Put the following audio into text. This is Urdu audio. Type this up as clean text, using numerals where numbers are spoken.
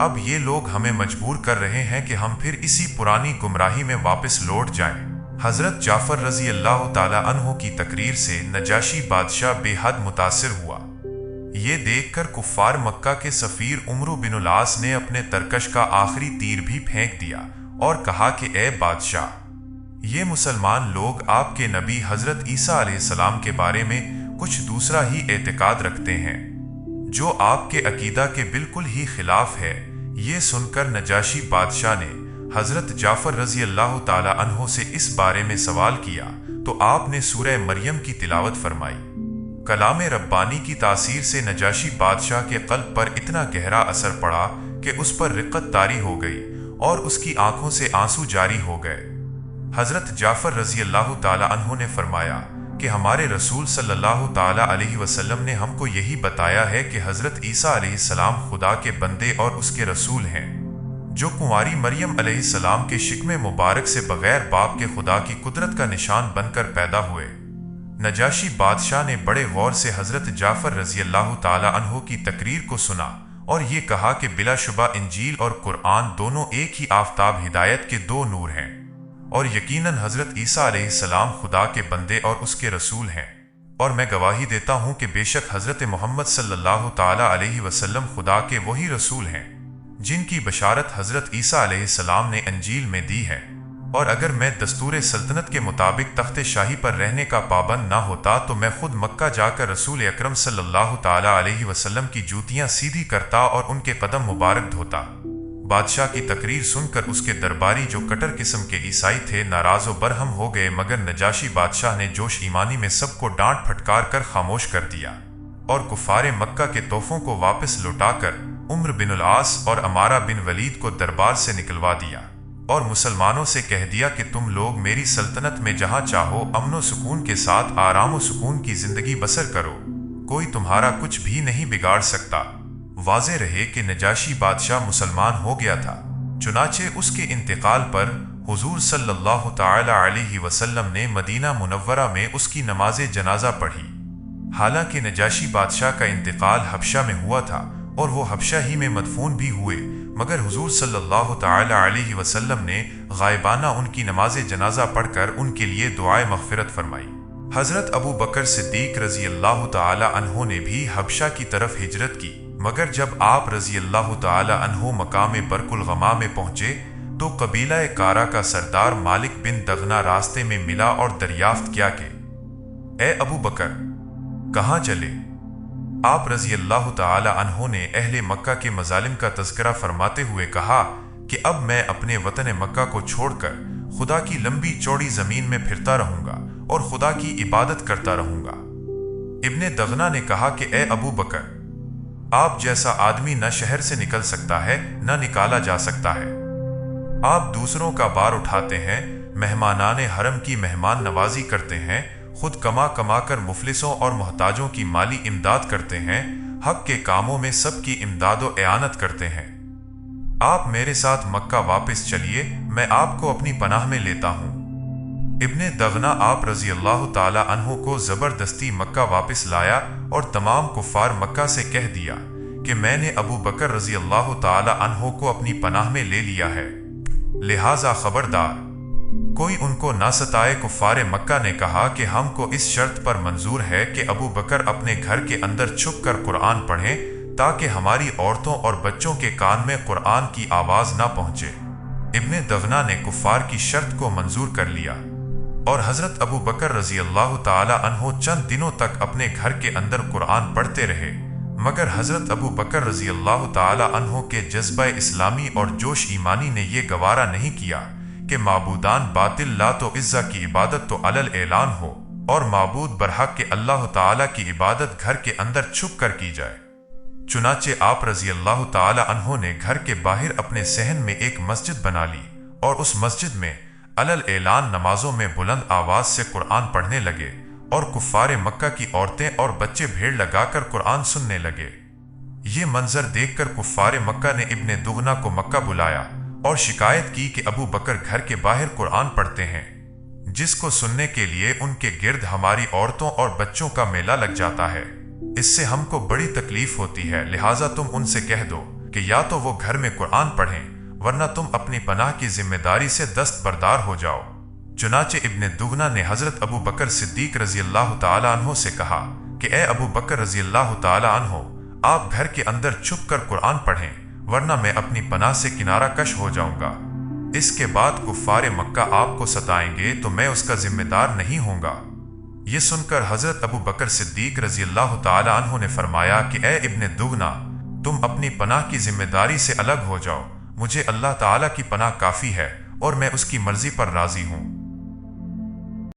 اب یہ لوگ ہمیں مجبور کر رہے ہیں کہ ہم پھر اسی پرانی گمراہی میں واپس لوٹ جائیں۔ حضرت جعفر رضی اللہ تعالی عنہ کی تقریر سے نجاشی بادشاہ بے حد متاثر ہوا۔ یہ دیکھ کر کفار مکہ کے سفیر عمرو بن العاص نے اپنے ترکش کا آخری تیر بھی پھینک دیا اور کہا کہ اے بادشاہ، یہ مسلمان لوگ آپ کے نبی حضرت عیسیٰ علیہ السلام کے بارے میں کچھ دوسرا ہی اعتقاد رکھتے ہیں، جو آپ کے عقیدہ کے بالکل ہی خلاف ہے۔ یہ سن کر نجاشی بادشاہ نے حضرت جعفر رضی اللہ تعالی عنہ سے اس بارے میں سوال کیا تو آپ نے سورہ مریم کی تلاوت فرمائی۔ کلام ربانی کی تاثیر سے نجاشی بادشاہ کے قلب پر اتنا گہرا اثر پڑا کہ اس پر رقت طاری ہو گئی اور اس کی آنکھوں سے آنسو جاری ہو گئے۔ حضرت جعفر رضی اللہ تعالی عنہ نے فرمایا کہ ہمارے رسول صلی اللہ تعالی علیہ وسلم نے ہم کو یہی بتایا ہے کہ حضرت عیسیٰ علیہ السلام خدا کے بندے اور اس کے رسول ہیں، جو کنواری مریم علیہ السلام کے شکم مبارک سے بغیر باپ کے خدا کی قدرت کا نشان بن کر پیدا ہوئے۔ نجاشی بادشاہ نے بڑے غور سے حضرت جعفر رضی اللہ تعالی عنہ کی تقریر کو سنا اور یہ کہا کہ بلا شبہ انجیل اور قرآن دونوں ایک ہی آفتاب ہدایت کے دو نور ہیں، اور یقیناً حضرت عیسیٰ علیہ السلام خدا کے بندے اور اس کے رسول ہیں، اور میں گواہی دیتا ہوں کہ بے شک حضرت محمد صلی اللہ تعالی علیہ وسلم خدا کے وہی رسول ہیں جن کی بشارت حضرت عیسیٰ علیہ السلام نے انجیل میں دی ہے، اور اگر میں دستور سلطنت کے مطابق تخت شاہی پر رہنے کا پابند نہ ہوتا تو میں خود مکہ جا کر رسول اکرم صلی اللہ تعالی علیہ وسلم کی جوتیاں سیدھی کرتا اور ان کے قدم مبارک دھوتا۔ بادشاہ کی تقریر سن کر اس کے درباری جو کٹر قسم کے عیسائی تھے ناراض و برہم ہو گئے، مگر نجاشی بادشاہ نے جوش ایمانی میں سب کو ڈانٹ پھٹکار کر خاموش کر دیا اور کفار مکہ کے تحفوں کو واپس لوٹا کر عمرو بن العاص اور عمارہ بن ولید کو دربار سے نکلوا دیا اور مسلمانوں سے کہہ دیا کہ تم لوگ میری سلطنت میں جہاں چاہو امن و سکون کے ساتھ آرام و سکون کی زندگی بسر کرو، کوئی تمہارا کچھ بھی نہیں بگاڑ سکتا۔ واضح رہے کہ نجاشی بادشاہ مسلمان ہو گیا تھا، چنانچہ اس کے انتقال پر حضور صلی اللہ تعالی علیہ وسلم نے مدینہ منورہ میں اس کی نماز جنازہ پڑھی۔ حالانکہ نجاشی بادشاہ کا انتقال حبشہ میں ہوا تھا اور وہ حبشہ ہی میں مدفون بھی ہوئے، مگر حضور صلی اللہ تعالی علیہ وسلم نے غائبانہ ان کی نماز جنازہ پڑھ کر ان کے لیے دعائے مغفرت فرمائی۔ حضرت ابو بکر صدیق رضی اللہ تعالی عنہ نے بھی حبشہ کی طرف ہجرت کی، مگر جب آپ رضی اللہ تعالی عنہ مقام برق الغما میں پہنچے تو قبیلہ کارا کا سردار مالک بن دغنا راستے میں ملا اور دریافت کیا کہ اے ابو بکر کہاں چلے؟ آپ رضی اللہ تعالی عنہ نے اہل مکہ کے مظالم کا تذکرہ فرماتے ہوئے کہا کہ اب میں اپنے وطن مکہ کو چھوڑ کر خدا کی لمبی چوڑی زمین میں پھرتا رہوں گا اور خدا کی عبادت کرتا رہوں گا۔ ابن دغنا نے کہا کہ اے ابو بکر، آپ جیسا آدمی نہ شہر سے نکل سکتا ہے نہ نکالا جا سکتا ہے۔ آپ دوسروں کا بار اٹھاتے ہیں، مہمانان حرم کی مہمان نوازی کرتے ہیں، خود کما کما کر مفلسوں اور محتاجوں کی مالی امداد کرتے ہیں، حق کے کاموں میں سب کی امداد و اعانت کرتے ہیں۔ آپ میرے ساتھ مکہ واپس چلیے، میں آپ کو اپنی پناہ میں لیتا ہوں۔ ابن دغنا آپ رضی اللہ تعالی عنہ کو زبردستی مکہ واپس لایا اور تمام کفار مکہ سے کہہ دیا کہ میں نے ابو بکر رضی اللہ تعالی عنہ کو اپنی پناہ میں لے لیا ہے، لہذا خبردار کوئی ان کو نہ ستائے۔ کفار مکہ نے کہا کہ ہم کو اس شرط پر منظور ہے کہ ابو بکر اپنے گھر کے اندر چھپ کر قرآن پڑھیں تاکہ ہماری عورتوں اور بچوں کے کان میں قرآن کی آواز نہ پہنچے۔ ابن دغنا نے کفار کی شرط کو منظور کر لیا اور حضرت ابو بکر رضی اللہ تعالی عنہ چند دنوں تک اپنے گھر کے اندر قرآن پڑھتے رہے، مگر حضرت ابو بکر رضی اللہ تعالی عنہ کے جذبہ اسلامی اور جوش ایمانی نے یہ گوارا نہیں کیا کہ معبودان باطل لات و عزا کی عبادت تو علل اعلان ہو اور معبود برحق کے اللہ تعالی کی عبادت گھر کے اندر چھپ کر کی جائے۔ چنانچہ آپ رضی اللہ تعالی عنہ نے گھر کے باہر اپنے صحن میں ایک مسجد بنا لی اور اس مسجد میں علل اعلان نمازوں میں بلند آواز سے قرآن پڑھنے لگے اور کفار مکہ کی عورتیں اور بچے بھیڑ لگا کر قرآن سننے لگے۔ یہ منظر دیکھ کر کفار مکہ نے ابن دغنا کو مکہ بلایا اور شکایت کی کہ ابو بکر گھر کے باہر قرآن پڑھتے ہیں، جس کو سننے کے لیے ان کے گرد ہماری عورتوں اور بچوں کا میلہ لگ جاتا ہے، اس سے ہم کو بڑی تکلیف ہوتی ہے، لہٰذا تم ان سے کہہ دو کہ یا تو وہ گھر میں قرآن پڑھیں ورنہ تم اپنی پناہ کی ذمہ داری سے دستبردار ہو جاؤ۔ چنانچہ ابن دغنہ نے حضرت ابو بکر صدیق رضی اللہ تعالیٰ عنہ سے کہا کہ اے ابو بکر رضی اللہ تعالیٰ عنہ، آپ گھر کے اندر چھپ کر قرآن پڑھیں ورنہ میں اپنی پناہ سے کنارہ کش ہو جاؤں گا۔ اس کے بعد کفار مکہ آپ کو ستائیں گے تو میں اس کا ذمہ دار نہیں ہوں گا۔ یہ سن کر حضرت ابو بکر صدیق رضی اللہ تعالیٰ عنہ نے فرمایا کہ اے ابن دغنہ، تم اپنی پناہ کی ذمہ داری سے الگ ہو جاؤ، مجھے اللہ تعالیٰ کی پناہ کافی ہے اور میں اس کی مرضی پر راضی ہوں۔